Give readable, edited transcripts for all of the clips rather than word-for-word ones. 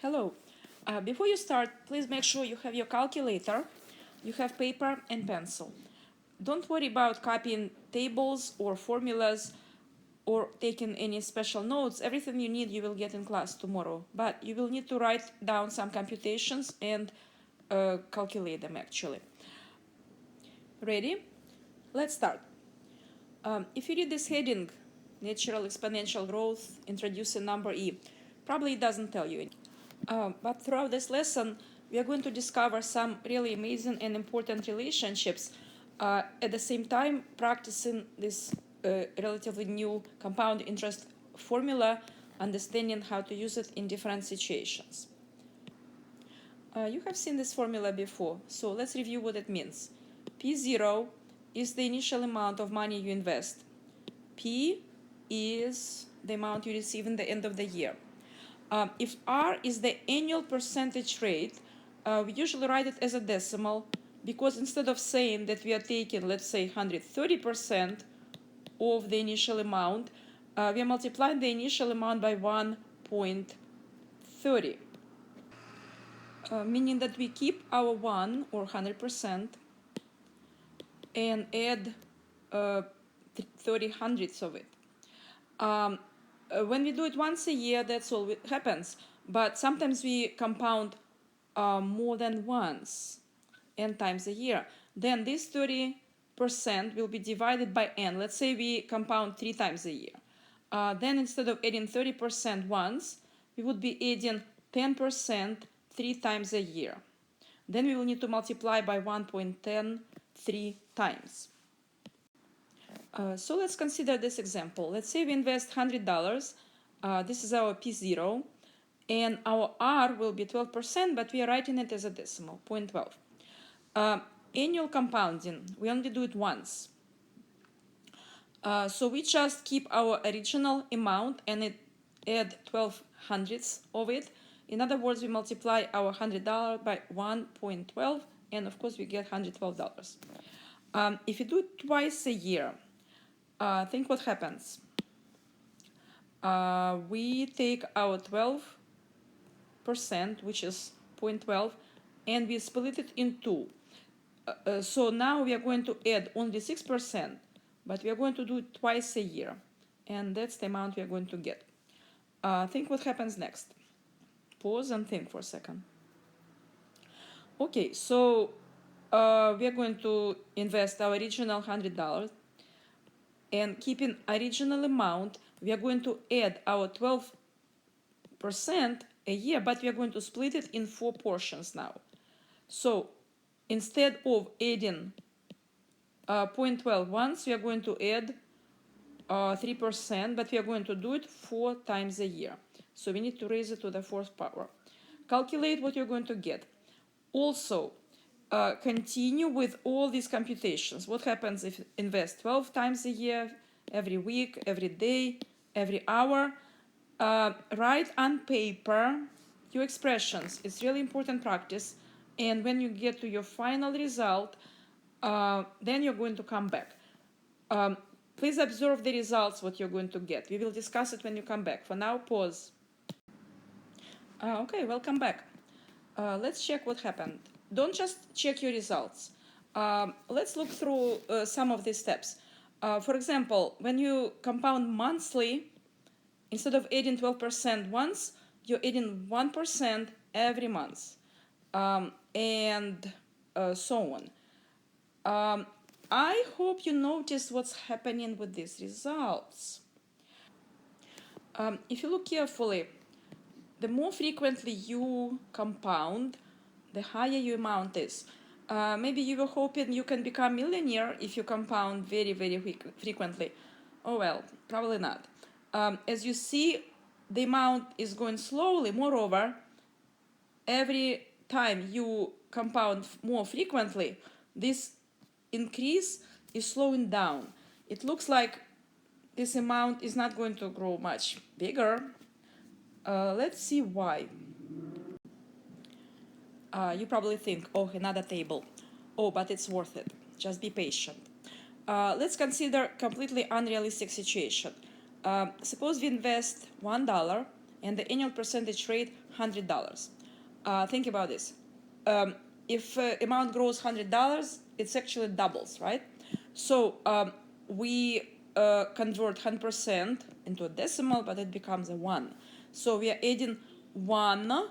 Hello. Before you start, please make sure you have your calculator, you have paper and pencil. Don't worry about copying tables or formulas or taking any special notes. Everything you need you will get in class tomorrow. But you will need to write down some computations and calculate them actually. Ready? Let's start. If you read this heading, Natural Exponential Growth, Introducing Number E, probably it doesn't tell you anything. But throughout this lesson, we are going to discover some really amazing and important relationships, at the same time practicing this relatively new compound interest formula, understanding how to use it in different situations. You have seen this formula before, so let's review what it means. P0 is the initial amount of money you invest. P is the amount you receive in the end of the year. If R is the annual percentage rate, we usually write it as a decimal because instead of saying that we are taking, let's say, 130% of the initial amount, we are multiplying the initial amount by 1.30, meaning that we keep our 1 or 100% and add 30 hundredths of it. When we do it once a year, that's all that happens. But sometimes we compound more than once, n times a year. Then this 30% will be divided by n. Let's say we compound 3 times a year. Then instead of adding 30% once, we would be adding 10% 3 times a year. Then we will need to multiply by 1.10 3 times. So let's consider this example. Let's say we invest $100. This is our P0. And our R will be 12%, but we are writing it as a decimal, 0.12. Annual compounding, we only do it once. So we just keep our original amount and add 12 hundredths of it. In other words, we multiply our $100 by 1.12, and of course we get $112. If you do it twice a year, think what happens. We take our 12%, which is 0.12, and we split it in two. So now we are going to add only 6%, but we are going to do it twice a year, and that's the amount we are going to get. Think what happens next. Pause and think for a second. Okay, so we are going to invest our original $100, and keeping original amount, we are going to add our 12% a year, but we are going to split it in 4 portions now. So instead of adding 0.12 once, we are going to add 3%, but we are going to do it 4 times a year. So we need to raise it to the 4th power. Calculate what you're going to get. Also, continue with all these computations. What happens if you invest 12 times a year, every week, every day, every hour? Write on paper your expressions. It's really important practice. And when you get to your final result, then you're going to come back. Please observe the results, what you're going to get. We will discuss it when you come back. For now, pause. Okay, welcome back. Let's check what happened. Don't just check your results. Let's look through some of these steps. For example, when you compound monthly, instead of adding 12% once, you're adding 1% every month, and so on. I hope you notice what's happening with these results. If you look carefully, the more frequently you compound, the higher your amount is. Maybe you were hoping you can become millionaire if you compound very, very frequently. Oh well, probably not. As you see, the amount is going slowly. Moreover, every time you compound more frequently, this increase is slowing down. It looks like this amount is not going to grow much bigger. Let's see why. You probably think, oh, another table. Oh, but it's worth it. Just be patient. Let's consider completely unrealistic situation. Suppose we invest $1 and the annual percentage rate $100. Think about this. If amount grows $100, it's actually doubles, right? So we convert 100% into a decimal, but it becomes a 1. So we are adding 1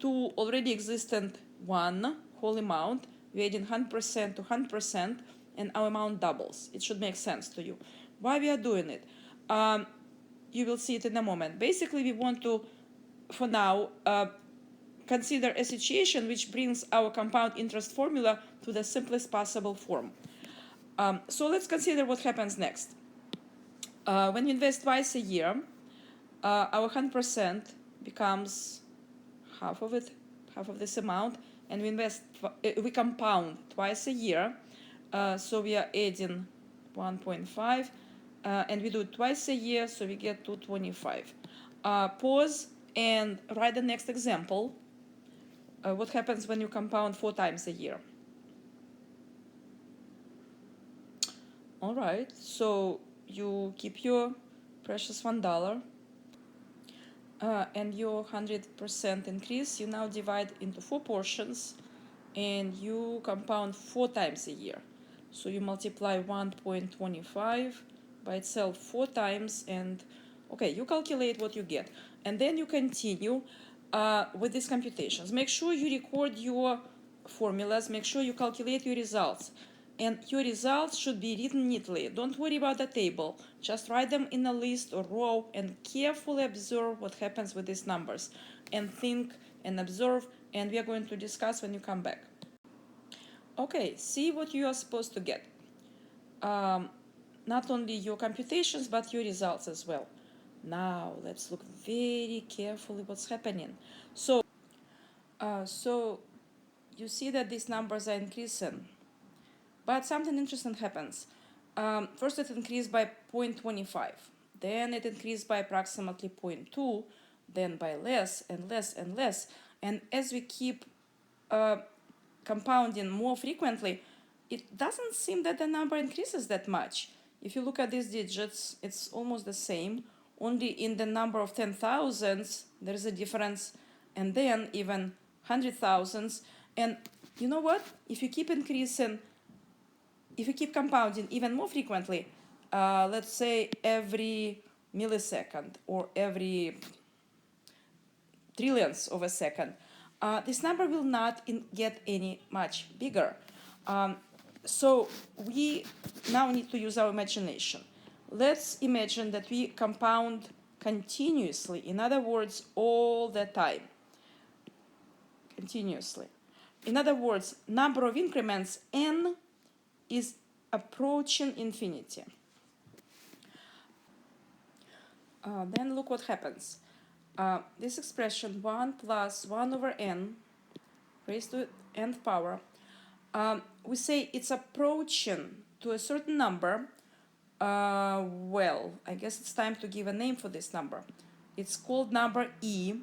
to already existent 1 whole amount. We're adding 100% to 100%, and our amount doubles. It should make sense to you. Why we are doing it? You will see it in a moment. Basically, we want to, for now, consider a situation which brings our compound interest formula to the simplest possible form. So let's consider what happens next. When you invest twice a year, our 100% becomes half of it, half of this amount, and we compound twice a year. So we are adding 1.5, and we do it twice a year, so we get 225. Pause and write the next example. What happens when you compound 4 times a year? All right, so you keep your precious $1, and your 100% increase, you now divide into 4 portions, and you compound 4 times a year. So you multiply 1.25 by itself 4 times, and okay, you calculate what you get. And then you continue with these computations. Make sure you record your formulas, make sure you calculate your results. And your results should be written neatly. Don't worry about the table. Just write them in a list or row and carefully observe what happens with these numbers. And think and observe, and we are going to discuss when you come back. Okay, see what you are supposed to get. Not only your computations, but your results as well. Now, let's look very carefully what's happening. So you see that these numbers are increasing. But something interesting happens. First it increased by 0.25, then it increased by approximately 0.2, then by less and less and less. And as we keep compounding more frequently, it doesn't seem that the number increases that much. If you look at these digits, it's almost the same. Only in the number of 10,000s, there's a difference, and then even 100,000s. And you know what? If you keep compounding even more frequently, let's say every millisecond or every trillionth of a second, this number will not get any much bigger. So we now need to use our imagination. Let's imagine that we compound continuously, in other words, all the time, continuously. In other words, number of increments n is approaching infinity. Then look what happens. This expression 1 plus 1 over n raised to nth power, we say it's approaching to a certain number. Well, I guess it's time to give a name for this number. It's called number E.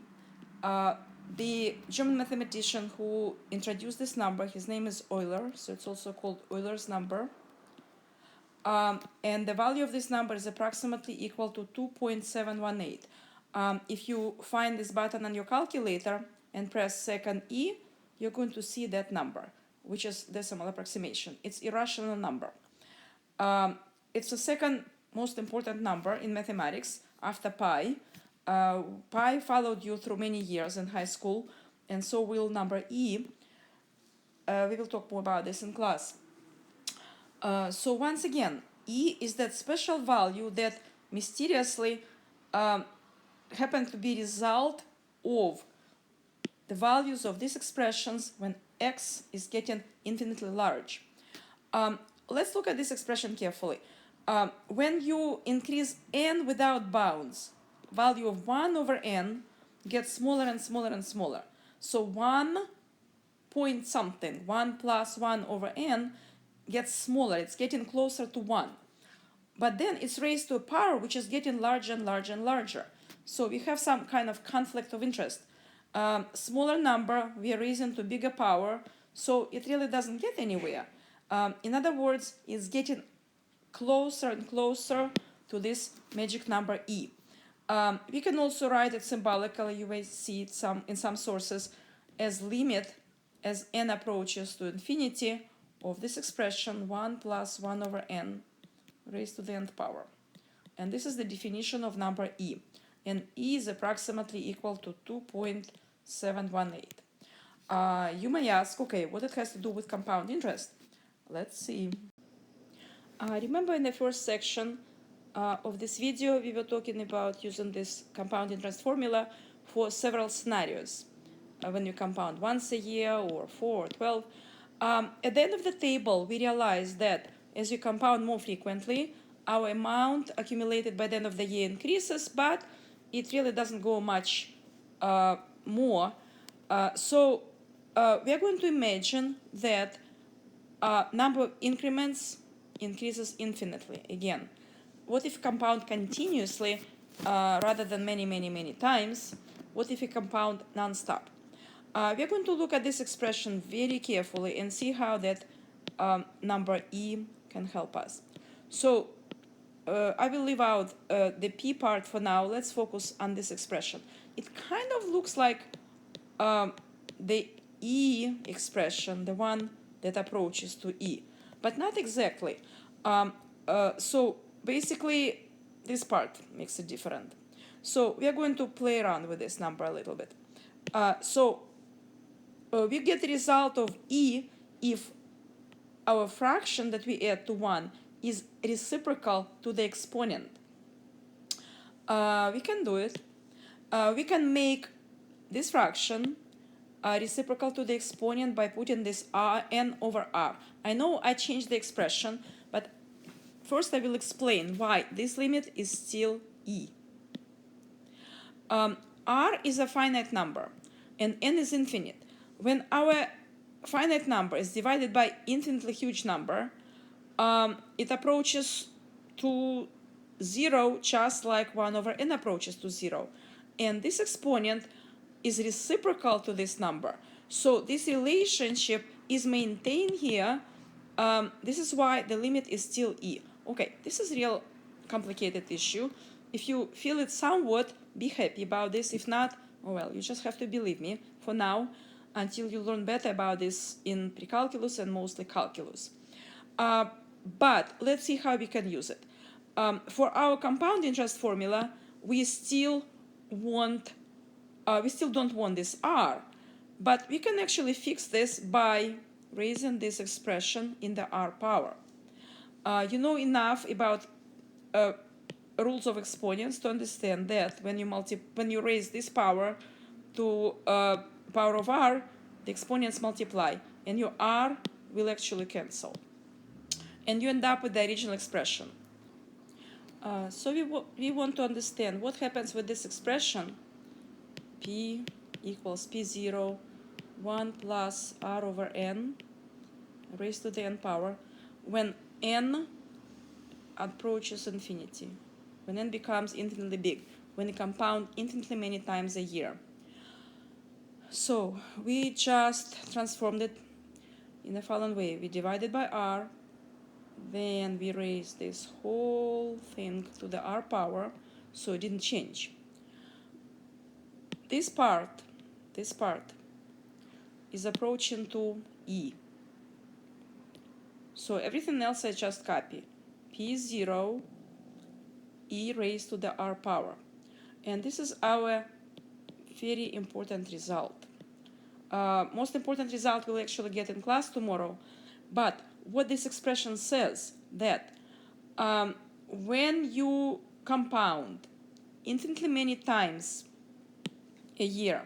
The German mathematician who introduced this number, his name is Euler, so it's also called Euler's number. And the value of this number is approximately equal to 2.718. If you find this button on your calculator and press second E, you're going to see that number, which is decimal approximation. It's irrational number. It's the second most important number in mathematics after pi. Pi followed you through many years in high school, and so will number E. We will talk more about this in class. So once again, E is that special value that mysteriously happen to be result of the values of these expressions when x is getting infinitely large. Let's look at this expression carefully. When you increase n without bounds, value of 1 over n gets smaller and smaller and smaller. So 1 point something, 1 plus 1 over n, gets smaller. It's getting closer to 1. But then it's raised to a power which is getting larger and larger and larger. So we have some kind of conflict of interest. Smaller number, we are raising to bigger power, so it really doesn't get anywhere. In other words, it's getting closer and closer to this magic number E. We can also write it symbolically. You may see it in some sources as limit as n approaches to infinity of this expression 1 plus 1 over n raised to the nth power. And this is the definition of number e. And e is approximately equal to 2.718. You may ask, okay, what it has to do with compound interest? Let's see. Remember in the first section of this video, we were talking about using this compound interest formula for several scenarios. When you compound once a year or 4 or 12. At the end of the table, we realized that as you compound more frequently, our amount accumulated by the end of the year increases, but it really doesn't go much more. So we are going to imagine that number of increments increases infinitely again. What if compound continuously rather than many times? What if we compound non-stop? We're going to look at this expression very carefully and see how that number e can help us. So I will leave out the p part for now. Let's focus on this expression. It kind of looks like the e expression, the one that approaches to e, but not exactly. So basically, this part makes it different. So we are going to play around with this number a little bit. We get the result of e if our fraction that we add to 1 is reciprocal to the exponent. We can do it. We can make this fraction reciprocal to the exponent by putting this n over r. I know I changed the expression, but first I will explain why this limit is still e. R is a finite number, and n is infinite. When our finite number is divided by infinitely huge number, it approaches to 0 just like 1 over n approaches to 0. And this exponent is reciprocal to this number. So this relationship is maintained here. This is why the limit is still e. Okay, this is a real complicated issue. If you feel it somewhat, be happy about this. If not, oh well, you just have to believe me for now until you learn better about this in pre-calculus and mostly calculus. But let's see how we can use it. For our compound interest formula, we still don't want this r, but we can actually fix this by raising this expression in the r power. You know enough about rules of exponents to understand that when you raise this power to power of r, the exponents multiply, and your r will actually cancel, and you end up with the original expression. So we want to understand what happens with this expression. P equals P0, 1 plus r over n raised to the n power when n approaches infinity, when n becomes infinitely big, when you compound infinitely many times a year. So we just transformed it in the following way. We divided by r, then we raised this whole thing to the r power, so it didn't change. This part is approaching to e. So everything else I just copy. P0, e raised to the r power. And this is our very important result. Most important result we'll actually get in class tomorrow. But what this expression says, that when you compound infinitely many times a year,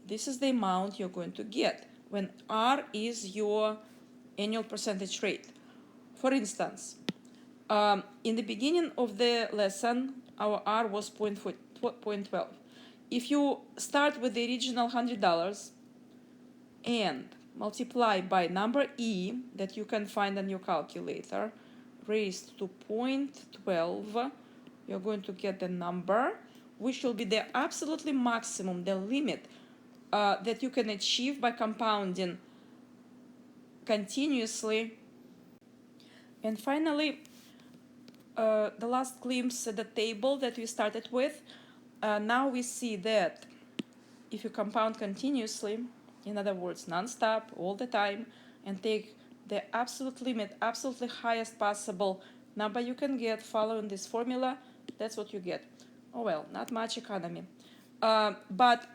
this is the amount you're going to get when r is your annual percentage rate. For instance, in the beginning of the lesson, our r was 0.12. If you start with the original $100 and multiply by number e that you can find on your calculator raised to 0.12, you're going to get the number which will be the absolutely maximum, the limit that you can achieve by compounding continuously. And finally, the last glimpse at the table that we started with. Now we see that if you compound continuously, in other words, non-stop, all the time, and take the absolute limit, absolutely highest possible number you can get following this formula, that's what you get. Oh well, not much economy. But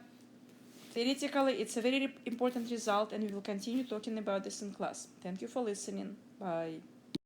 theoretically, it's a very important result, and we will continue talking about this in class. Thank you for listening. Bye.